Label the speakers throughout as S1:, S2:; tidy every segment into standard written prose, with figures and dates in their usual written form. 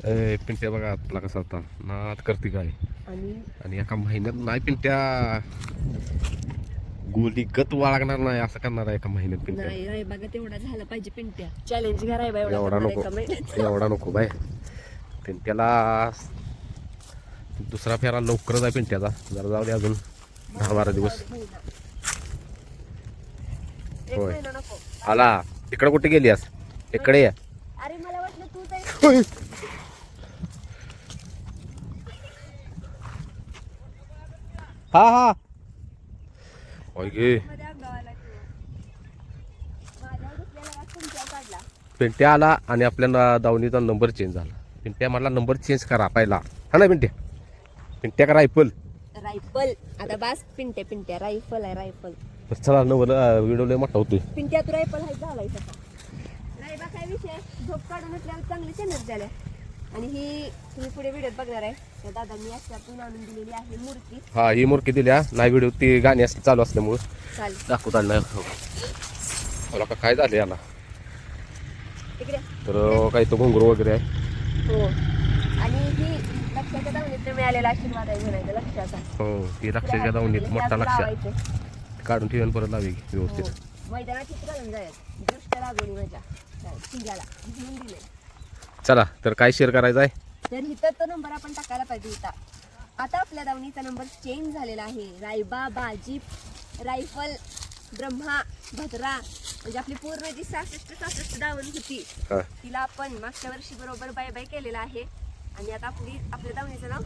S1: पिंट्या बघा आपला कसा होता नाद करते काय
S2: आणि
S1: आणि एका महिन्यात नाही पिंट्या गोली गत वाळगणार नाही असं करणार आहे एका महिन्यात पिंट्या.
S2: नाही रायबागा तेवढा झाला पाहिजे पिंट्या. चॅलेंज घ्या रायबा
S1: एवढा
S2: करणार
S1: नको
S2: एका महिन्यात.
S1: एवढा नको बाय. पिंट्याला दुसरा फेरा लवकरच आहे पिंट्याचा. जरा जाऊ दे अजून 10-12 दिवस.
S2: एक
S1: होय.
S2: महिना नको.
S1: आला इकडे कुठे गेली आज इकडे ये.
S2: अरे मला वाटलं तू जाईल.
S1: होय. हा हा होय गे
S2: मध्ये अंगावाला किंवा माझ्यावर बसलेला वास तुमच्या काढला.
S1: पिंट्या आला आणि आपल्या दावणीचा नंबर चेंज झाला. पिंट्या मला नंबर चेंज करा पहिला हा ना पिंट्या. पिंट्या का रायफल
S2: रायफल आता बास पिंट्या पिंट्या रायफल आहे रायफल.
S1: चला नंबर व्हिडिओ लय मोठा होतोय.
S2: पिंट्या तू रायफल आहे झालाय तसा. रायबा काय विषय झोप काढून असल्यावर चांगली चेंज झाल्या. आणि ही तुम्ही पुढे व्हिडिओत बघणार आहे त्या दादांनी याच्यातून आणून दिलेली आहे मूर्ती.
S1: हा ही मूर्ती दिल्या नाही व्हिडिओ ती गाणी चालू असल्यामुळं
S2: चालेल
S1: दाखवत आणलं. मला का काय झालं याला
S2: इकडे.
S1: तर काही तो घुंगरू वगैरे आहे.
S2: हो आणि ही लक्षाच्या दावणीत मिळालेला आशीर्वाद आहे म्हणायचं लक्षाचा.
S1: हो ती लक्षाच्या दावणीत मोठा लक्ष
S2: लावायचं.
S1: काढून ठेवून परत लावी व्यवस्थित.
S2: मैदानात चित्र घालून जायचं दृष्ट लागून माझ्या शिंगाला घेऊन दिले.
S1: चला तर काय शेअर करायचं आहे.
S2: तर इथं तो नंबर आपण टाकायला पाहिजे होता. आता आपल्या दावणीचा नंबर चेंज झालेला आहे. रायबा बाजी रायफल ब्रह्मा भद्रा म्हणजे आपली पूर्ण जी 66 दावणी होती
S1: हा.
S2: तिला आपण मागच्या वर्षी बरोबर बाय बाय केलेला आहे. आणि आता आपल्या दावणीचं नाव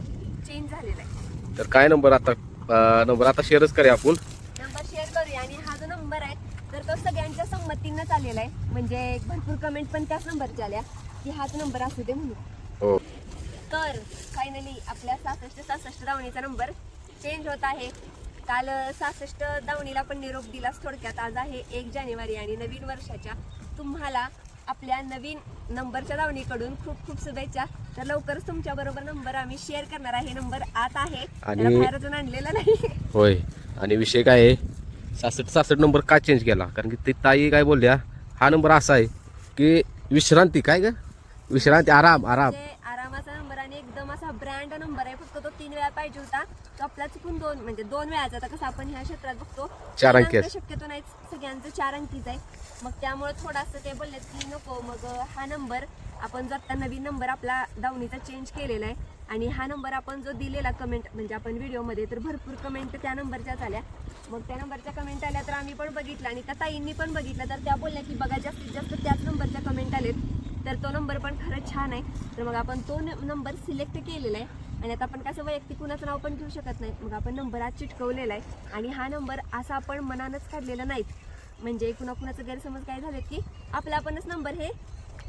S2: चेंज झालेलं आहे.
S1: तर काय नंबर आता शेअरच करूया आपण.
S2: नंबर शेअर करूया. आणि हा जो नंबर आहे तर तो सगळ्यांच्या संमतीनं आलेला आहे. म्हणजे भरपूर कमेंट पण त्याच नंबरच्या आल्या की हाच नंबर असू दे म्हणून.
S1: हो
S2: तर फायनली आपल्या 66 दावणीचा नंबर चेंज होत आहे. काल 66 दावणीला पण निरोप दिलास थोडक्यात. आज आहे 1 जानेवारी आणि नवीन वर्षाच्या तुम्हाला आपल्या नवीन नंबरच्या दावणीकडून खूप खूप शुभेच्छा. तर लवकरच तुमच्या बरोबर नंबर आम्ही शेअर करणार आहे. नंबर आत आहे
S1: आणि
S2: बाहेर अजून आणलेला नाही.
S1: होय आणि विषय काय आहे 66 नंबर का चेंज केला कारण की ती ताई काय बोलल्या हा नंबर असा आहे की विश्रांती काय ग विश्रांती आराम
S2: आरामाचा नंबर आणि एकदम असा ब्रँड नंबर आहे. फक्त तो 3 वेळा पाहिजे होता. तो आपला चुकून 2 म्हणजे 2 वेळाचा. आता कसं आपण ह्या क्षेत्रात बघतो
S1: 4 अंकी
S2: शक्यतो नाही सगळ्यांचं 4 अंकीच आहे. मग त्यामुळे थोडासा ते बोलले की नको मग हा नंबर आपण जो आता नवीन नंबर आपला दावणीचा चेंज केलेला आहे. आणि हा नंबर आपण जो दिलेला कमेंट म्हणजे आपण व्हिडिओमध्ये तर भरपूर कमेंट त्या नंबरच्याच आल्या. मग त्या नंबरच्या कमेंट आल्या तर आम्ही पण बघितलं आणि त्या ताईंनी पण बघितलं. तर त्या बोलल्या की बघा जास्तीत जास्त त्याच नंबरच्या कमेंट आलेत. तर तो नंबर पण खरंच छान आहे. तर मग आपण तो नंबर सिलेक्ट केलेला आहे. आणि आता आपण कसं वैयक्तिक कुणाचं नाव पण ठेवू शकत नाही. मग आपण नंबर आज चिटकवलेला आहे. आणि हा नंबर असा आपण मनानच काढलेला नाहीत. म्हणजे कुणाकुणाचं गैरसमज काय झालेत की आपला आपणच नंबर हे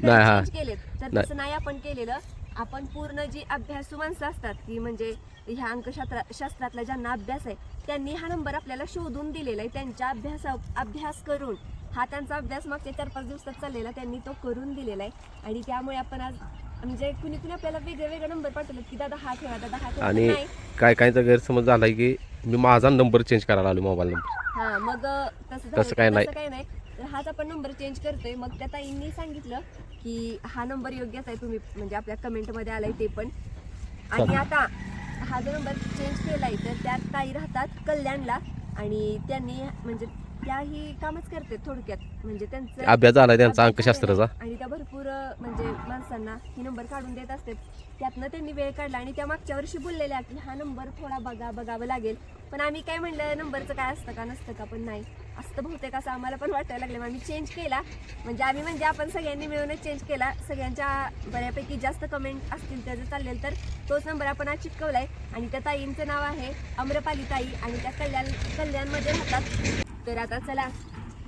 S2: चेंज केलेत. तर तसं नाही आपण केलेलं. आपण पूर्ण जी अभ्यासू माणसं असतात की म्हणजे ह्या अंकशास्त्रातला ज्यांना अभ्यास आहे त्यांनी हा नंबर आपल्याला शोधून दिलेला आहे. त्यांच्या अभ्यास करून हा त्यांचा अभ्यास मागच्या 4-5 दिवसात चाललेला त्यांनी तो करून दिलेला आहे. आणि त्यामुळे आपण आज म्हणजे कुणी आपल्याला वेगळे नंबर पाठवले की दादा हा ठेवा दादा हा ठेवा.
S1: आणि काय कायचा गैरसमज झालाय की मी माझा नंबर चेंज करायला आलो मोबाईल नंबर.
S2: हा मग
S1: तसं काय नाही.
S2: तर हाच आपण नंबर चेंज करतोय. मग त्या ताईंनी सांगितलं की हा नंबर योग्यच आहे. तुम्ही म्हणजे आपल्या कमेंटमध्ये आलाय ते पण. आणि आता हा जो नंबर चेंज केलाय तर त्यात ताई राहतात कल्याणला. आणि त्यांनी म्हणजे त्याही कामच करते थोडक्यात. म्हणजे त्यांचा
S1: अभ्यास झाला त्यांचा अंकशास्त्राचा.
S2: आणि त्या भरपूर म्हणजे माणसांना ही नंबर काढून देत असतात. त्यातनं त्यांनी वेळ काढला. आणि त्या मागच्या वर्षी बोललेल्या की हा नंबर थोडा बघावं लागेल. पण आम्ही काय म्हणलं नंबरचं काय असतं का नसतं का. पण नाही असतं बहुतेक असं आम्हाला पण वाटायला लागलं. आम्ही चेंज केला म्हणजे आपण सगळ्यांनी मिळूनच चेंज केला. सगळ्यांच्या बऱ्यापैकी जास्त कमेंट असतील त्याचं चाललेलं तर तोच नंबर आपण आज चिटकवलाय. आणि त्या ताईंचं नाव आहे अम्रपाली ताई आणि त्या कल्याणमध्ये राहतात. तर आता चला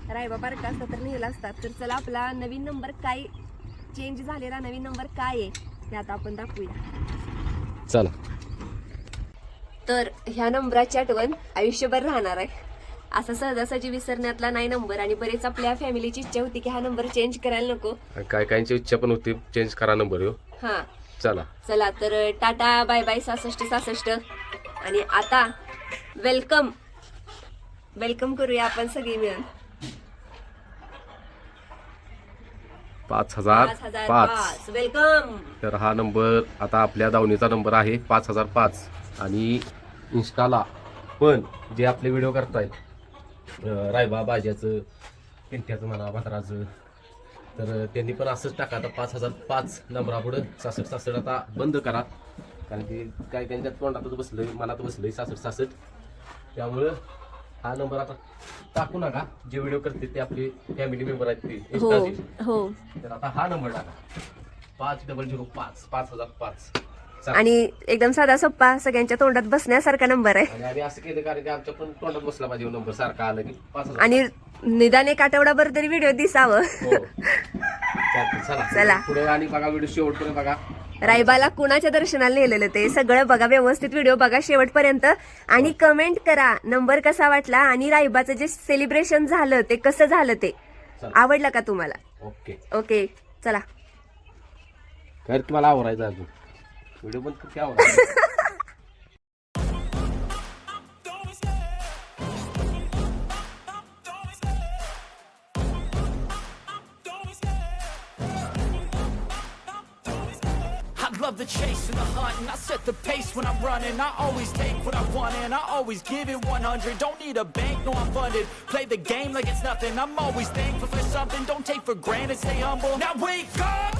S2: रायबा बारका असता तर लिहिला असतात. तर चला आपला नवीन नंबर काय चेंज झालेला नवीन नंबर काय आहे ते आता आपण दाखवूया.
S1: चला
S2: तर ह्या नंबराची आठवण आयुष्यभर राहणार आहे. असा सहजासहजी विसरण्यातला नाही नंबर. आणि बरेच आपल्या फॅमिलीची इच्छा होती की हा नंबर चेंज करायला नको.
S1: काय कायची इच्छा पण होती चेंज करा नंबर हो.
S2: हा
S1: चला
S2: तर टाटा बाय बाय 66. आणि आता वेलकम करूया आपण सगळी मिळून.
S1: 5005.
S2: वेलकम.
S1: तर हा नंबर आता आपल्या दावणीचा नंबर आहे 5005. आणि इंस्टाला पण जे आपले व्हिडिओ करतायत रायबा बाज्याचं, पिंट्याचं म्हणा, भाद्राचं, तर त्यांनी पण असंच टाका. आता 5005 नंबरापुढं 66 आता बंद करा, कारण की काय त्यांच्या तोंडातच बसलंय, मनात बसलंय 66. त्यामुळं हा नंबर आता टाकू नका. जे व्हिडिओ करते ते आपले फॅमिली मेंबर आहेत ते
S2: हो
S1: इंस्टाचे.
S2: हो.
S1: तर आता हा नंबर टाका 5005 5005.
S2: आणि एकदम साधा सोप्पा, सगळ्यांच्या तोंडात बसण्यासारखा नंबर आहे.
S1: आणि आम्ही असं केलं कारण की आमच्या पण तोंडात बसला पाहिजे नंबर सारखा आला की 5000.
S2: आणि निदान एक आठवडाभर तरी व्हिडिओ दिसावं.
S1: हो. चालतंय,
S2: चला.
S1: चला पुढे आणि बघा व्हिडिओ शेवटपर्यंत बघा.
S2: रायबाला कुणाच्या दर्शनाला नेलेलं ते सगळं बघा, व्यवस्थित व्हिडिओ बघा शेवटपर्यंत. आणि कमेंट करा नंबर कसा वाटला, आणि रायबाचं जे सेलिब्रेशन झालं ते कसं झालं, ते
S1: चला.
S2: आवडलं का तुम्हाला?
S1: ओके.
S2: ओके चला.
S1: काय तुम्हाला आवरायचं अजून व्हिडिओ पण किती आवरायचं.
S3: I love the chase and the hunt, and I set the pace when I'm running. I always take what I want and I always give it 100. Don't need a bank, no I'm funded. Play the game like it's nothing. I'm always thankful for something. Don't take for granted, stay humble. Now wake up,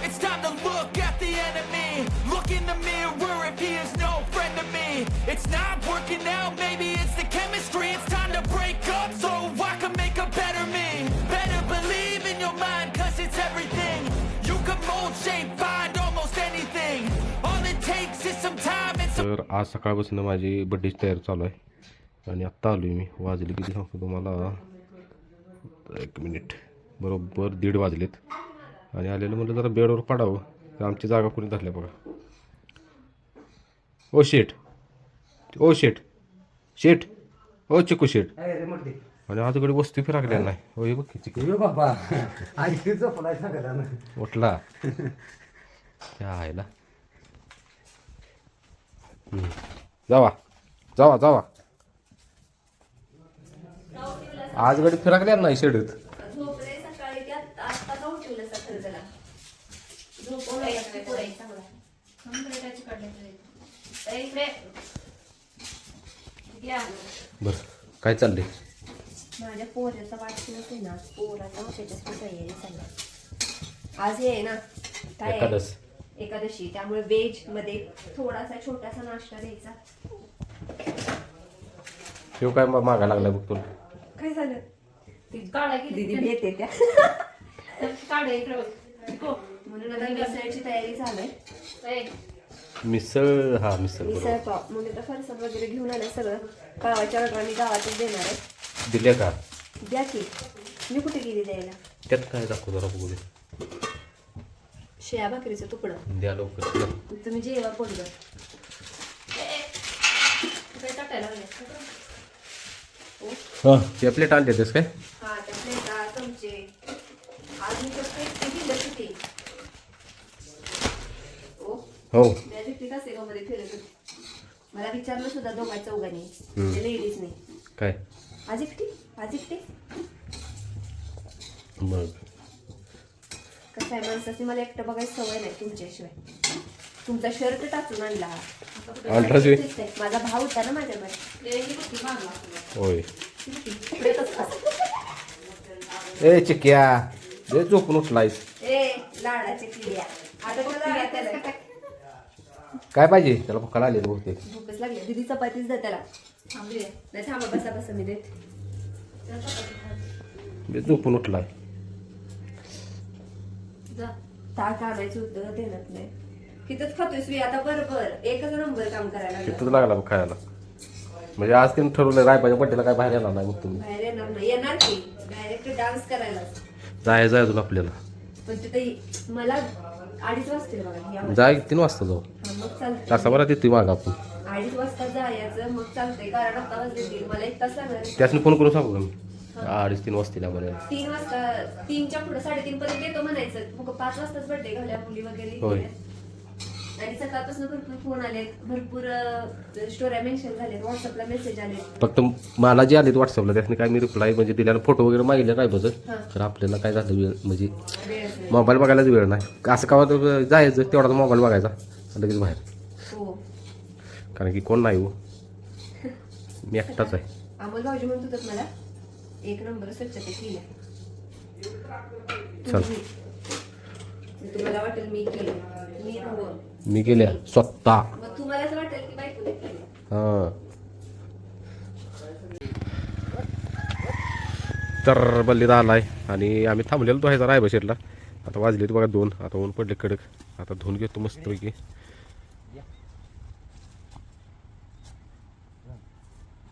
S3: it's time to look at the enemy. Look in the mirror if he is no friend to me. It's not working out, maybe it's the chemistry. It's time to break up so I can make a better me. Better believe in your mind, cause it's everything. You can mold, shape, find almost anything. All it takes is some time and some.
S1: तर आज सकाळपासून माझी बड्डेची तयारी चालू आहे आणि आत्ता आलो मी. वाजले किती सांगतो तुम्हाला, 1 मिनिट, बरोबर 1:30 वाजलेत. आणि आलेलं म्हटलं जरा बेडवर पडावं, तर आमची जागा कोणी धरल्या बघा. ओ शेट, ओ शेट, शेट, ओ चिकू शेट. आणि आज कडे वस्तू फिराकल्या नाही. हो हे बघ चिकू
S4: बाबा आई झोपलाय सगळ्यांना.
S1: उठला त्या आयला. जावा जावा जावा. आज गडी फिराकल्या नाही शेडत. बर काय चाललंय?
S2: माझ्या पोराचा वाढदिवस आहे ना, पोराचा त्याच्यासाठी तयारी चालली. आज हे आहे ना काय आहे?
S1: एकादश.
S2: एकादशी, त्यामुळे व्हेज मध्ये थोडासा छोटासा नाश्ता द्यायचा.
S1: तो काय मागा लागलाय बघ तुला.
S2: काय झालं? दीदी येते त्या म्हणून आता मिसळची तयारी झालंय.
S1: मिसळ, हा मिसळ
S2: मिसळ पाव म्हणून आता फरसाण वगैरे घेऊन आलंय सगळं. पावाच्या ऑर्डर मी गावातच देणार आहे.
S1: दिले का?
S2: द्या की. मी कुठे गेली द्यायला?
S1: त्यात काय दाखव जरा बघू दे.
S2: शेया भाकरीचं तुकडं
S1: द्या लवकर.
S2: तुम्ही जेवा पोटभर.
S1: हा ते प्लेट आणले तेस काय?
S2: हा त्या प्लेटा, चमचे. आज मी फक्त एकटी दिलं किती.
S1: हो
S2: त्या एकटी कासेगावमध्ये फिरत होती. मला विचारलं सुद्धा दोघा चौघांनी, लेडीजने,
S1: काय
S2: आज एकटी, आज एकटी.
S1: मग
S2: कसं आहे, माणसाची मला एकटं बघायची सवय नाही तुमच्याशिवाय. तुमचा शर्ट टाचून आणला. माझा भाव होता ना माझ्याकडे.
S1: होय. ए चिक्या, दे झोपून उठलायस.
S2: ए लाडाचे किड्या. आता तुला त्याला
S1: काय पाहिजे त्याला? भुकाला आले बहुतेक.
S2: भूकच लागली. दीदी चपातीच द्या त्याला. नाही थांबा, बसा बसा मी देते.
S1: दे झोपून उठलाय.
S2: ताट आणायचं होतं, देण्यात नाही. तिथंच खातोय स्वी आता. बरोबर एकच नंबर काम करायला लागला.
S1: तिथंच लागला बघ खायला. म्हणजे आज तिने ठरवलं रायबाच्या बड्डेला काय बाहेर येणार नाही मग तुम्ही.
S2: बाहेर येणार नाही. येणार की डायरेक्ट डान्स करायला.
S1: जायचं अजून आपल्याला.
S2: पण तिथे मला 2:30 वाजतील बघा.
S1: जाय 3 वाजता जाऊ.
S2: हा, मग चालतंय.
S1: तासाभरात येतोय माग आपण.
S2: 2:30 वाजता जायचं, मग चालतंय. कारण आता वाजले मला 1 तास लागणार.
S1: त्यासनी फोन करून सांगू का मी? 2:30-3 वाजतील आम्हाला.
S2: 3 वाजता, 3च्या पुढे 3:30 पर्यंत येतो म्हणायचं. मग 5 वाजताच बर्थडे घाल्या मुली वगैरे.
S1: होय.
S2: आणि सकाळपासून भरपूर फोन आलेत, भरपूर स्टोऱ्या मेन्शन झालेत, व्हॉट्सअपला मेसेज आले.
S1: फक्त मला जे आलेत व्हॉट्सअपला त्याने काय मी रिप्लाय म्हणजे दिल्यानं फोटो वगैरे मागितले नाही बघ. तर आपल्याला काय झालं वेळ म्हणजे मोबाईल बघायलाच वेळ नाही. असं का जायचं तेवढा मोबाईल बघायचा लगेच बाहेर.
S2: हो,
S1: कारण की कोण नाही हो, मी एकटाच आहे.
S2: अमोल भाऊजी म्हणत होतात मला 1 नंबर स्वच्छता केली.
S1: चल
S2: तुम्हाला वाटेल मी केलं, मी हवं,
S1: मी गेल्या स्वतः.
S2: मग तुम्हालाच वाटेल की बायकोने केलं.
S1: हां तर बल्लीदा आलाय आणि आम्ही थांबलेलो तो रायबा शेटला. आता वाजले बघा 2. आता ऊन पडले कडक. आता धुवून घेतो मस्तपैकी.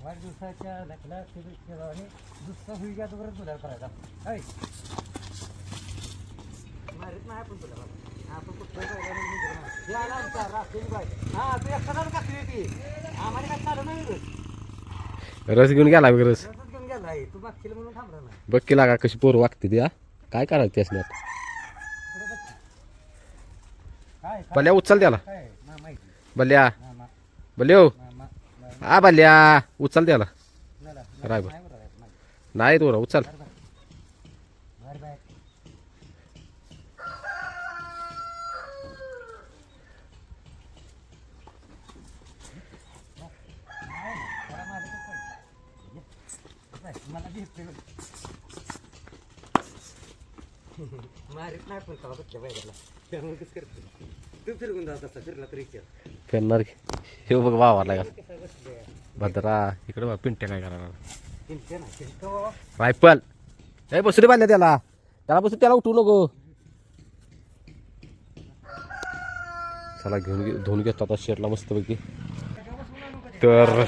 S4: वाढदिवसाच्या लग्नाला शुभेच्छा आणि दुसरा होईल आता परत तुला करायचा. ऐ मारित नाही आपण तुला आपण कुठं यायला आमचा रात्री बाय. हा तू एकटा काकली ती आम्हाला काय चालू नाही
S1: रस घेऊन गेला बघ. रस
S4: घेऊन गेला आहे तू मागशील म्हणून थांबला नाही.
S1: बघ की लागा कशी पोरं वागते ती. काय करायचं त्याच नाही.
S4: काय
S1: बल्ल्या उचल त्याला.
S4: काय माहिती
S1: बल्ल्या
S4: मामा
S1: बल्यो
S4: मामा
S1: हा बल्ल्या उचल त्याला.
S4: नाही
S1: रायबा
S4: नाही
S1: नाही तो उचल.
S4: Bye bye. मला दिसते मारित नाही पण का बघते बायला त्यामुळे कसं करते तू फिरवून जात असता फिरला तरी विचार
S1: फेरणार की हे बघ वावरला का भद्रा इकडे बघ. पिंट्या काय करायला
S4: चिंते ना चिंता बाबा
S1: रायफल हे बसू बांधल्या त्याला बसू त्याला उठू नको. चला धुवून घेतो आता शेटला मस्तपैकी. तर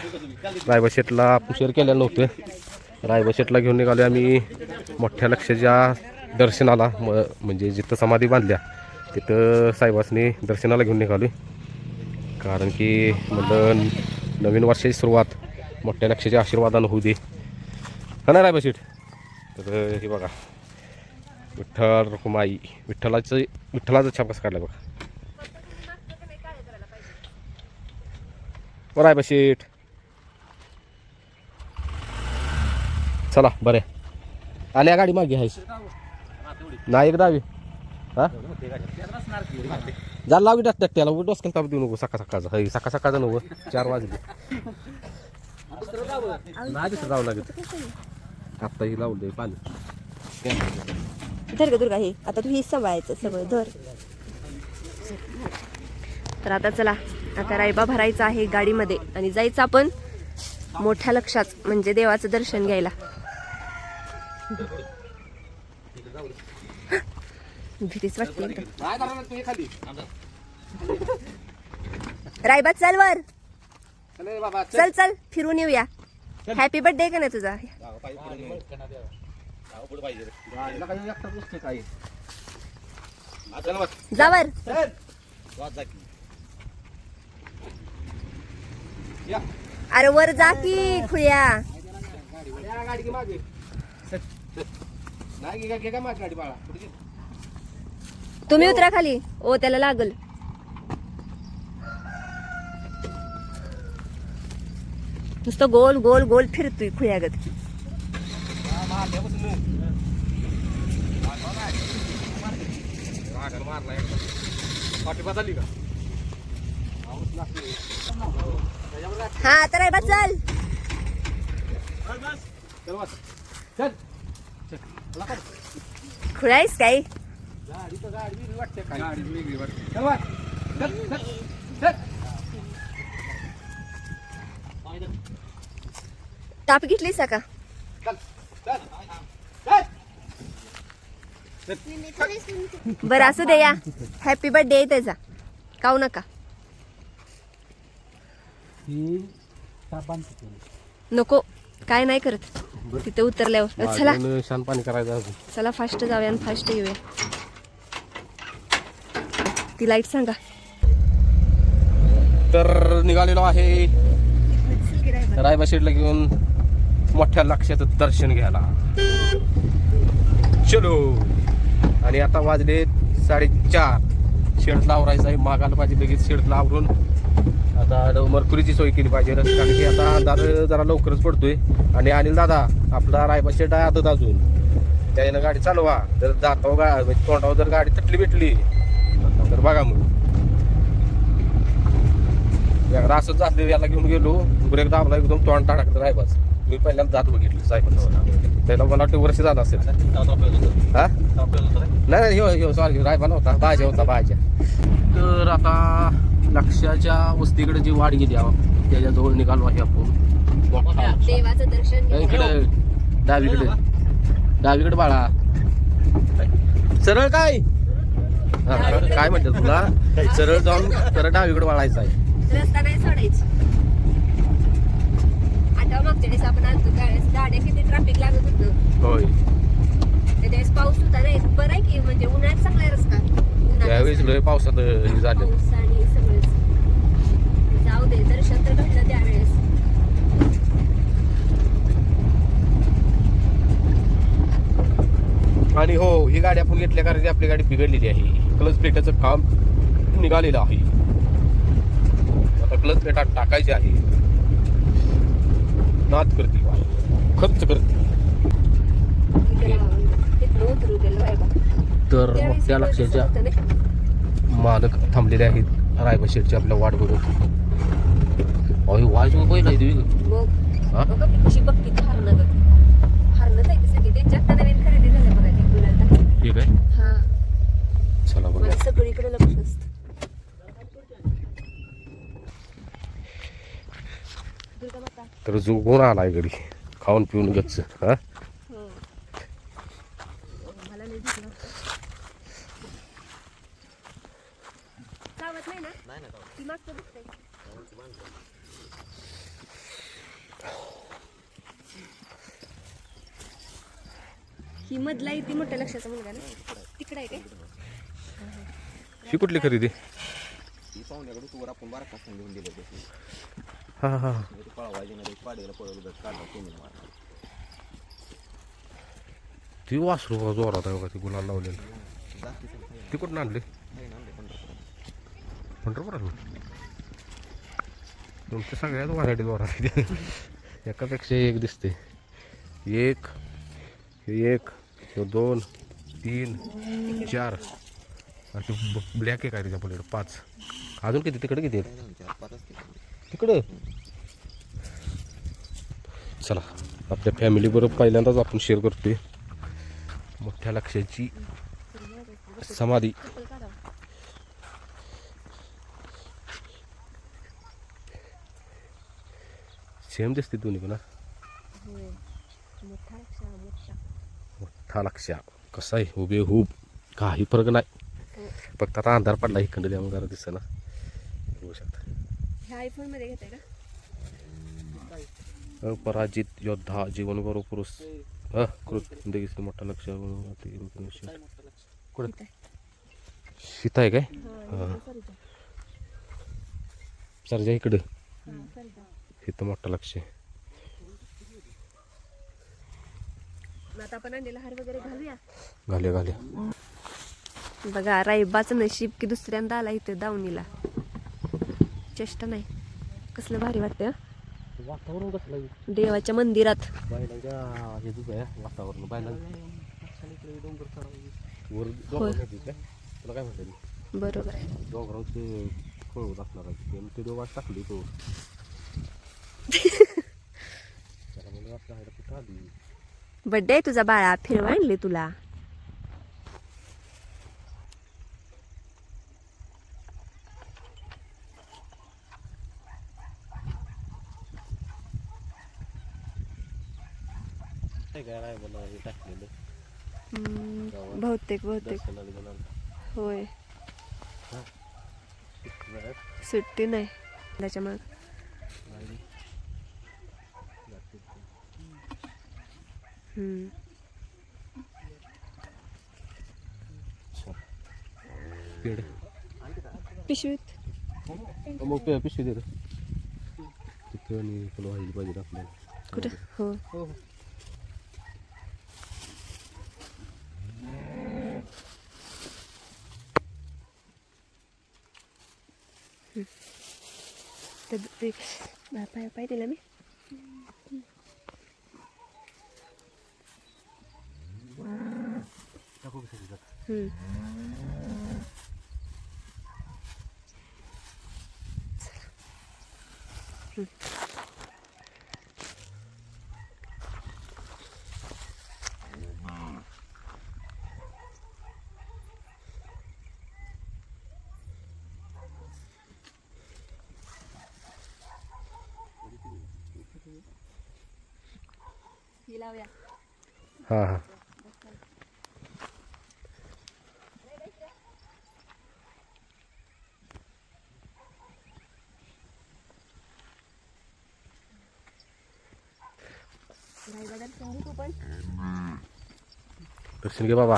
S1: रायबा शेटला आपण शेअर केलेलं नव्हतं. रायबा शेटला घेऊन निघालो आम्ही मोठ्या लक्षाच्या दर्शनाला. म्हणजे जिथं समाधी बांधल्या तिथं साहेबासनी दर्शनाला घेऊन निघालो. कारण की म्हणलं नवीन वर्षाची सुरुवात मोठ्या लक्षाच्या आशीर्वादानं होऊ दे का नाही रायबा शेट. तर हे बघा विठ्ठल रुक्माई विठ्ठलाचा छाप कसं काढला बघा. रायबा शेट चला बरे आल्या गाडी मागे आहेस नाही एकदा हवी. हा जा लावी टाक त्याला डोसकन ताप देऊ नको. सकाळचा हे सकाळचं नको 4 वाजले. नाही दुसरं जावं लागेल. आत्ता ही लावलंय पाणी.
S2: धर ग दुर्गा हे आता तू ही सांभाळायचं सगळं धर. तर आता चला आता रायबा भरायचा आहे गाडीमध्ये आणि जायचं आपण मोठ्या लक्षात म्हणजे देवाचं दर्शन घ्यायला. भीतीच वाटते एकदम. रायबा चल वर चल चल फिरून येऊया. हॅपी बर्थडे का नाही तुझा. जावर अरे वर जा की खुया. तुम्ही उतरा खाली. ओ त्याला लागल. नुसतं गोल गोल गोल फिरतोय खुयागत. हा तर आहे बा चल. खुळायस काय. ताप घेतलीस का. बरं असू दे या. हॅपी बर्थडे आहे त्याचा काऊ नका. नको काय नाही करत तिथे उतरल्यावर. चला
S1: शान पाणी करायचं.
S2: चला फास्ट जाऊया आणि फास्ट येऊया. ती लाईट सांगा.
S1: तर निघालेलो आहे रायबा शेटला घेऊन मोठ्या लक्षाचं दर्शन घ्यायला. चलो आणि आता वाजले 4:30. शेड आवरायचं आहे, मागायला पाहिजे लगेच शेड आवरून आता मरकुरीची सोय केली पाहिजे कारण की आता अंधार जरा लवकरच पडतोय. आणि अनिल दादा आपला रायबा शेड आहे आदत अजून, त्यानं गाडी चालवा. जर जातो म्हणजे तोंडावर जर गाडी तटली भेटली तर बघा मग. एकदा असंच झालं, याला घेऊन गेलो ब्रेक दाबला एकदम तोंड टाकलं रायबाच. मी पहिल्यांदा जात बघितली सायकल, त्याला मला वाटतं वर्ष झालं असेल. हा नाही हो सॉरी रायबा नव्हता, भाज्या होता भाज्या. तर आता लक्षाच्या वस्तीकडे जी वाट गेली त्याच्याजवळ निघालो आहे आपण.
S2: देवाचं दर्शन घ्या.
S1: इकडे डावीकडे बाळा सरळ काय काय म्हणतात तुला, सरळ जाऊन सरळ डावीकडे वळायचं आहे.
S2: रस्ता नाही सोडायची. आता मागच्या वेळेस आपण आणतो त्यावेळेस गाड्या किती ट्रॅफिक लागत होतं.
S1: होय
S2: त्यावेळेस पाऊस होता नाही, बरं आहे की म्हणजे उन्हाळ्यात चांगला आहे रस्ता.
S1: त्यावेळेस लय पावसात हे झालं.
S2: पाऊस आणि सगळंच जाऊ दे, दर्शन तर घडलं त्यावेळेस.
S1: आणि हो ही गाडी आपण घेतल्या कारण आपली गाडी बिघडलेली आहे. क्लच प्लेटाचं काम निघालेलं आहे. आता क्लच प्लेट टाकायची आहे. नाद करते खर्च करते.
S2: तिथलं उतरू दिलं बाबा.
S1: तर मग त्या लक्षाच्या मालक थांबलेले आहेत रायबा शेडची आपल्या वाट बघत. वाईज पहिला हा
S2: कशी बघती ती हरणं हरणच आहे ती सगळी. त्यांच्या आता नवीन खरेदी झाल्या बघा ती मुलांना.
S1: ठीक आहे
S2: हा
S1: चला बघा.
S2: मला सगळीकडे लक्ष असतं. दुर्गा माता.
S1: तर जो कोण आलाय घरी खाऊन पिऊन गच्च. हा
S2: मला नाही दिसलं चावत नाही ना ती मागचं दिसतंय. ही मधला आहे ती मोठ्या लक्षाचा मुलगा ना, तिकडे आहे काय?
S1: ही कुठली खरेदी. हा हा ती वासरू जोरात आहे बघा, ती गुलाल लावलेलं. ती कुठून आणली. पंढरपुरात. तुमच्या सगळ्यात व्हरायटी जोरात एकापेक्षा एक दिसते. एक एक दोन तीन चार आणि ब्लॅक एक आहे त्याच्या पलीकडे 5. अजून किती तिकडे किती आहेत तिकडं. चला आपल्या फॅमिली बरोबर पहिल्यांदाच आपण शेअर करतोय मोठ्या लक्षाची समाधी. सेम दिसते दोन्ही पण. मोठा लक्ष कसा आहे हुबेहूब, काही फरक नाही. फक्त आता अंधार पडला इकडे त्यामुळे जरा दिसत ना. बघू शकता.
S2: ह्या आयफोन मध्ये घेताय का?
S1: अपराजित योद्धा जीवन गौरव पुरुष कृत जिंदगीचे मोठा लक्ष. कुठे सीता आहे काय. सरजा इकडे इथं मोठा लक्ष आहे.
S2: आता आपण आणलेला हार वगैरे घालूया.
S1: घाल्या
S2: बघा रायबाचं नशीब की दुसऱ्यांदा आला इथे दावणीला. चेष्टा नाही. कसलं भारी वाटतं
S1: वातावरण कसलं आहे
S2: देवाच्या मंदिरात.
S1: बैलांच्या हे दुख आहे वातावरण. तुला काय म्हणतात
S2: बरोबर आहे.
S1: डोंगरावरचे कळवत असणार आहे ते देवात टाकली तो. त्याला म्हणजे आपल्या हायला कुठं आली.
S2: बड्डे आहे तुझा बाळा, फिरवा आणले तुला. बहुतेक होय सुट्टी नाही त्याच्यामुळे. पिशवीत
S1: मग पिशवी दे तिथं आणि तुला व्हायला पाहिजे आपल्याला
S2: कुठं. हो पाय दिला मी. ही लावूया.
S1: हां हां
S2: रायबा दर्शन घे तू पण.
S1: दर्शन घे बाबा.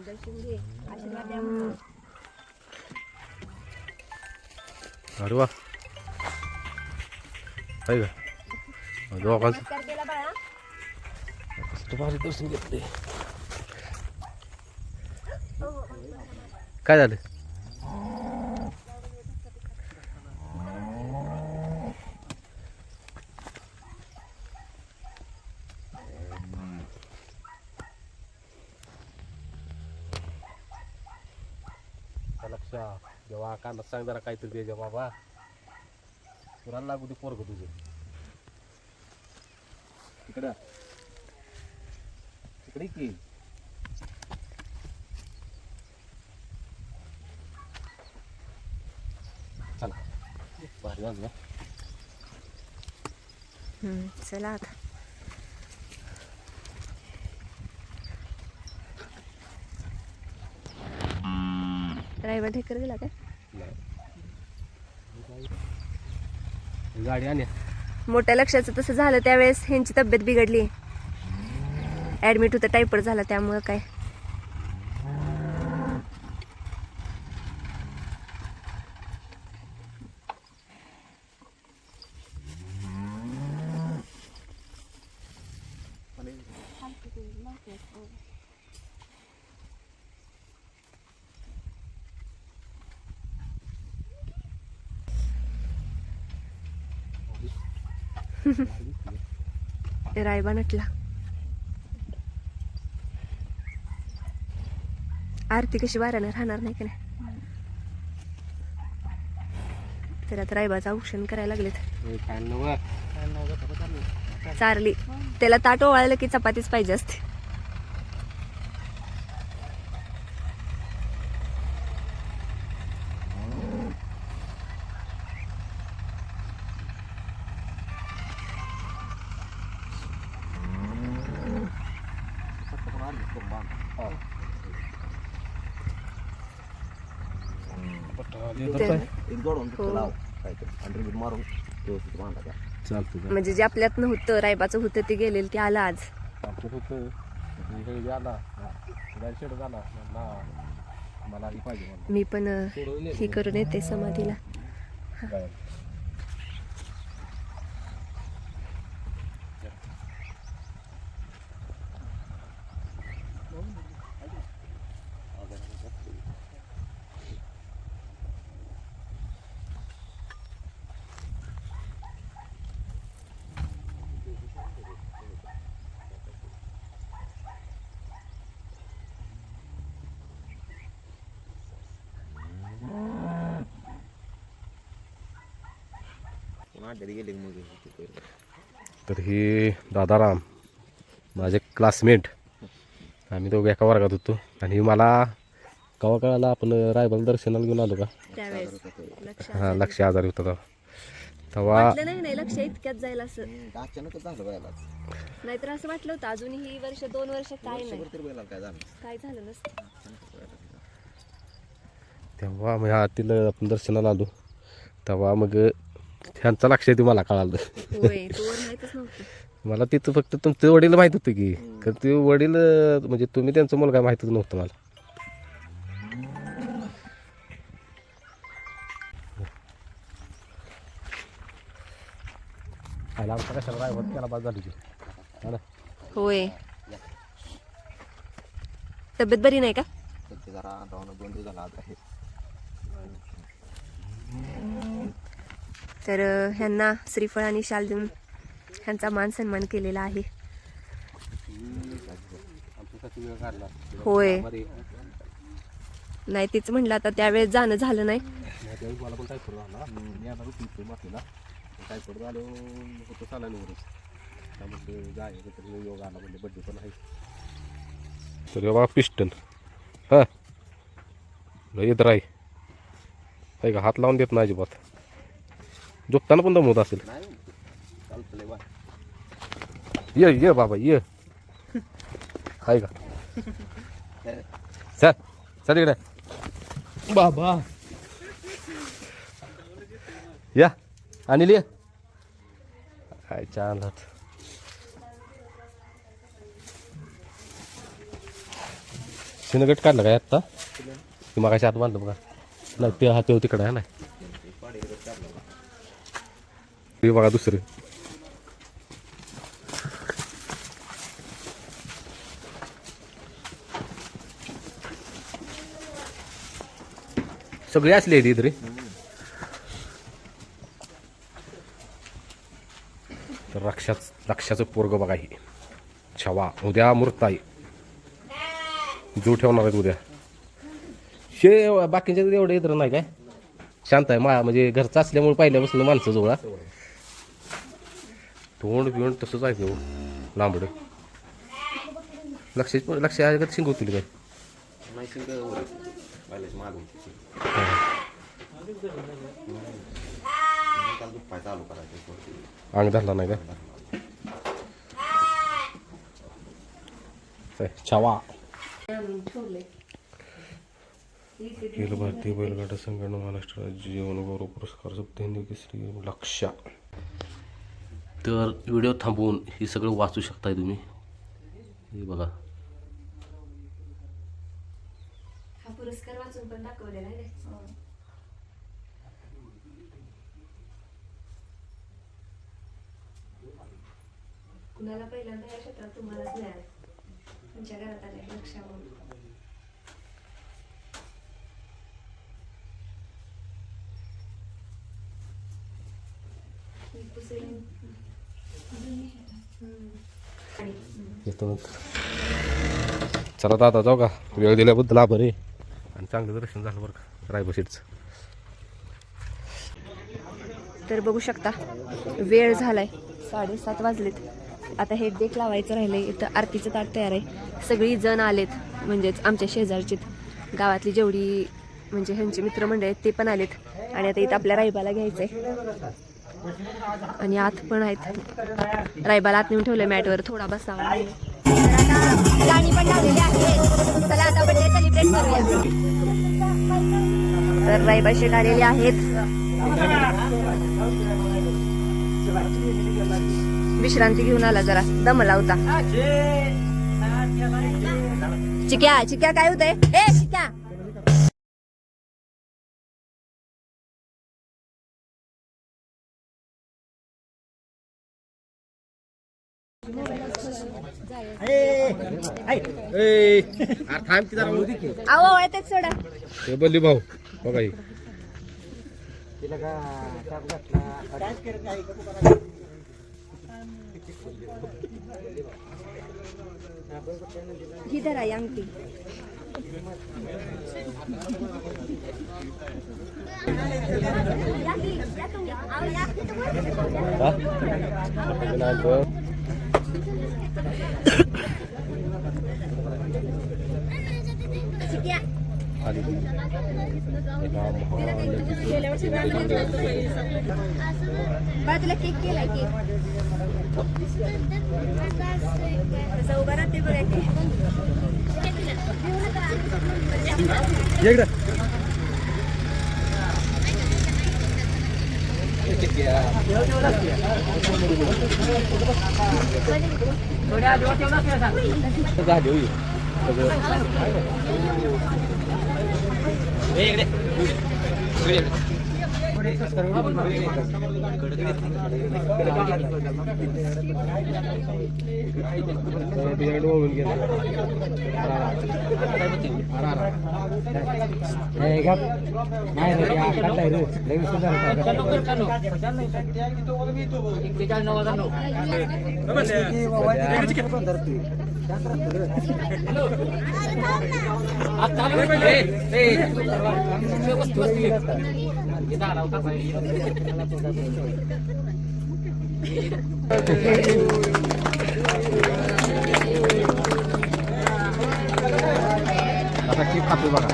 S2: दर्शन घे, आशीर्वाद द्या म्हणून.
S1: अरे वा आहे का दोघांचं
S2: नमस्कार केला बाळा.
S1: कसं भारी दर्शन घेतले. काय झालं लक्षात जेव्हा कानात सांग जरा काहीतरी द्यायच्या बाबा. पुराला लागू दे पोरग तुझं. इकडं इकडे की चला भारी वाजलं.
S2: चला आता. रायबा ढेकर गेला काय?
S1: गाडी आणि
S2: मोठ्या लक्षाचं तसं झालं त्यावेळेस ह्यांची तब्येत बिघडली. ऍडमिट होतं, टायफॉइड झाला, त्यामुळं काय. रायबा नटला. आरती कशी वाऱ्याने राहणार नाही का नाही. तर आता रायबाचं औक्षण करायला लागलेत. चारली त्याला ताट ओवाळलं की चपातीच पाहिजे असते.
S1: चालतं
S2: म्हणजे जे आपल्यात नव्हतं रायबाचं होतं ते गेलेलं ते आलं आज.
S1: होतं आला मला पाहिजे
S2: मी पण ही करून येते समाधीला.
S1: तर हे दादाराम माझे क्लासमेट. आम्ही दोघे एका वर्गात होतो. आणि मला केव्हा कळालं आपण रायबाला दर्शनाला घेऊन आलो का.
S2: त्यावेळेस
S1: हां लक्ष आजारी होता तेव्हा.
S2: नाही लक्ष इतक्यात जाईल असं
S4: अचानकच झालं बायला.
S2: नाहीतर असं वाटलं होतं अजूनही वर्ष 2 वर्ष काय नाही काय झालं नसतं.
S1: तेव्हा मग तिला आपण दर्शनाला आलो तेव्हा मग ह्यांचं लक्ष येते मला कळालं.
S2: होय तोवर माहितच नव्हतं
S1: मला तिथं फक्त तुमचं वडील माहीत होतं की. कारण ते वडील म्हणजे तुम्ही त्यांचा मुलगा माहीतच नव्हतं मला. आमचा कशाला रायवत त्याला बाद झाली ती ना.
S2: होय. तब्येत बरी नाही का?
S4: जरा 2 दिवस झाला आज आहे.
S2: तर ह्यांना श्रीफळ आणि शाल देऊन ह्यांचा मान सन्मान केलेला आहे. होय, नाही तीच म्हणलं आता त्यावेळेस जाणं झालं नाही.
S1: मला पण टायफॉइड झाला, मी आता पितो मातीला, टायफॉइड झालो होतं सालानीवरच, त्यामुळे जायचं तर योग आला म्हणजे बड्डे पण आहे. तर बाबा पिस्टन हा येत आहे का, हात लावून देत नाही अजिबात, झोपताना पण दमवत असेल. ये ये बाबा ये, आहे का चल चल इकडे बाबा, या अनिल ये, काय छान राहत. शिनगट काढलं काय आत्ता, ती मागाशी हात बांधलं बघा, नाही ते हात तिकडे आहे. नाही ते बघा दुसरे, सगळे असले आहेत इथे. तर रक्षाचं पोरग बघा ही छवा, उद्या मूर्त आहे, जो ठेवणार आहेत उद्या. शे बाकीच्या एवढं इतर नाही काय, शांत आहे म्हणजे घरचं असल्यामुळे पहिल्यापासून माणसं जवळ, तोंड बिवंड तसंच आहे तेव्हा लांबड. लक्ष आहे का शिंगवतील काय, अंग धरला नाही काय छावा. अखिल भारतीय बैलगाडा संघटना महाराष्ट्र राज्य जीवन गौरव पुरस्कार सप्तहिंदी श्री लक्षा. तर व्हिडिओ थांबवून हे सगळं वाचू शकताय तुम्ही. हे बघा,
S2: हा पुरस्कार वाचून पण दाखवलेला आहे. कुणाला पहिल्यांदा या क्षेत्रात तुम्हालाच मिळालं, तुमच्या घरात आले लक्षावर.
S1: येतो चला दादा जाऊ का, वेळ दिल्याबद्दल आभार आहे, आणि चांगलं दर्शन झालं बरं का रायबा सीटचं.
S2: तर बघू शकता वेळ झालाय, 7:30 वाजलेत. आता हे डेक लावायचं राहिलंय. इथं आरतीचं ताट तयार आहे, सगळी जण आलेत, म्हणजेच आमच्या शेजारची गावातली जेवढी म्हणजे ह्यांची मित्रमंडळ आहेत ते पण आलेत. आणि आता इथं आपल्या रायबाला घ्यायचंय, आणि आत पण आहेत, रायबाला आत नेऊन ठेवलंय मॅटवर, थोडा बसावा. गाणी पण लावलेली आहे, चला आता बर्थडे सेलिब्रेट करूया. तर रायबा शेट आलेले आहेत, विश्रांती घेऊन आला, जरा दमला होता. चिक्या चिक्या काय होतंय, ए चिक्या. अहो येतेच सोडा.
S1: हे बल्ली भाऊ बघा ही
S2: ही धरा ही अंगठी. बरं तुला केक केलाय, केक तसं उभा राहते बघा
S1: आता केक खातोय बघा.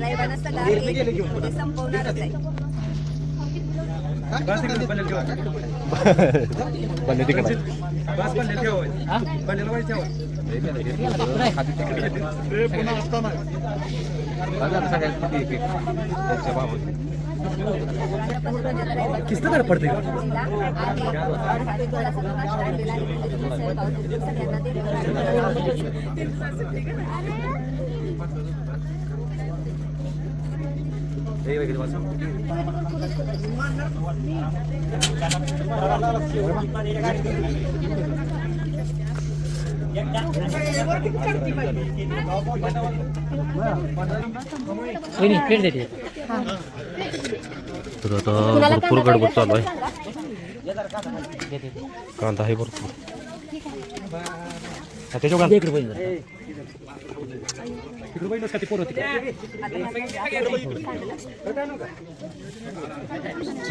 S2: रायबानं सगळा केक संपवणारच आहे.
S1: बंद तिकडे
S4: किस्त कर पडते
S1: तर आता भरपूर गडबड चालू आहे. कांदा आहे भरपूर.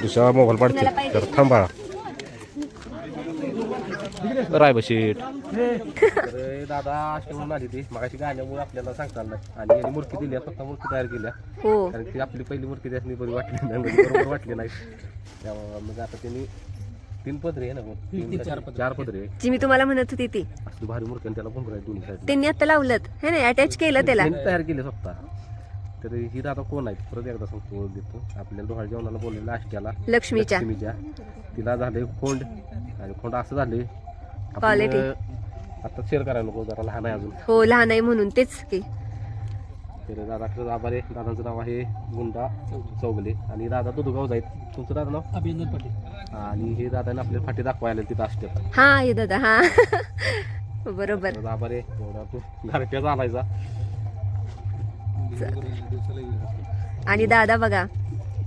S1: दुसरा मोबाईल पाडते तर थांबा. रायबा शेठ दादा अशी आली ती मगाशी गाण्यामुळे आपल्याला सांगता नाही. आणि यांनी मूर्ती दिली फक्त मूर्ती तयार केल्या
S2: हो
S1: कारण ती आपली पहिली मूर्ती त्यासनी बरी वाटली नाही म्हणजे बरोबर वाटली नाही. त्यामुळे मग आता त्यांनी 3 पदरी आहे ना 4 पदरी आहे.
S2: जी मी तुम्हाला म्हणत होती ती
S1: असली भारी मूर्ती आणि त्याला पण दोन्ही साईड
S2: त्यांनी आता लावलं हे नाही अटॅच केलं त्याला.
S1: तयार केले स्वतः. तर ही दादा कोण आहे परत एकदा सांगतो देतो. आपल्याला डोहाळ जेवणाला बोललेलं आष्ट्याला
S2: लक्ष्मीच्या
S1: तिला झाले खोंड आणि खोंड असं झाले
S2: Quality.
S1: आता शेअर करायला नको जरा लहान आहे अजून.
S2: हो लहान आहे म्हणून तेच की.
S1: तर दादाचं नाव आहे दादांचं नाव आहे गुंडा चौगले आणि दादा दुधगाव जाईल. तुमचं दादा नाव
S4: अभिनंदन पाटील.
S1: आणि हे दादाने आपल्याला फाटी दाखवायला तिथं आष्ट्यात.
S2: हा ये दादा हा बरोबर.
S1: दाबा रे एवढा तू घरट्याचा आणायचा.
S2: आणि दादा बघा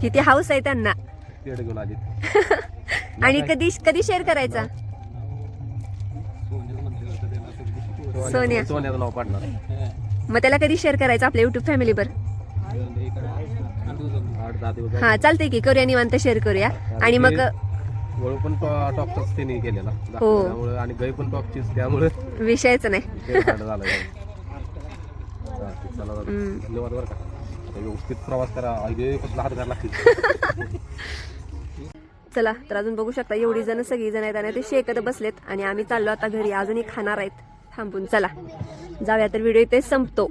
S2: किती हाऊस आहे त्यांना.
S1: पेड घेऊन आली.
S2: आणि कधी शेअर करायचा सोन्या
S1: सोन्याचं नाव पाडणार.
S2: मग त्याला कधी शेअर करायचं आपल्या युट्यूब फॅमिलीवर.
S1: 8-10 दिवस
S2: हा चालतंय की करूया निवांत शेअर करूया. आणि मग
S1: वळू पण टॉपचाच त्यांनी केलेला
S2: हो.
S1: त्यामुळे आणि गई पण टॉपचीच त्यामुळे
S2: विषयच नाही.
S1: झालं. चला धन्यवाद बरं का. व्यवस्थित प्रवास करा. कसला हात घाला लागतील.
S2: चला तर अजून बघू शकता एवढी जण सगळी जण आहेत आणि ते शेकत बसलेत आणि आम्ही चाललो आता घरी. अजूनही खाणार आहेत थांबून. चला जाऊया तर व्हिडिओ इथे संपतो.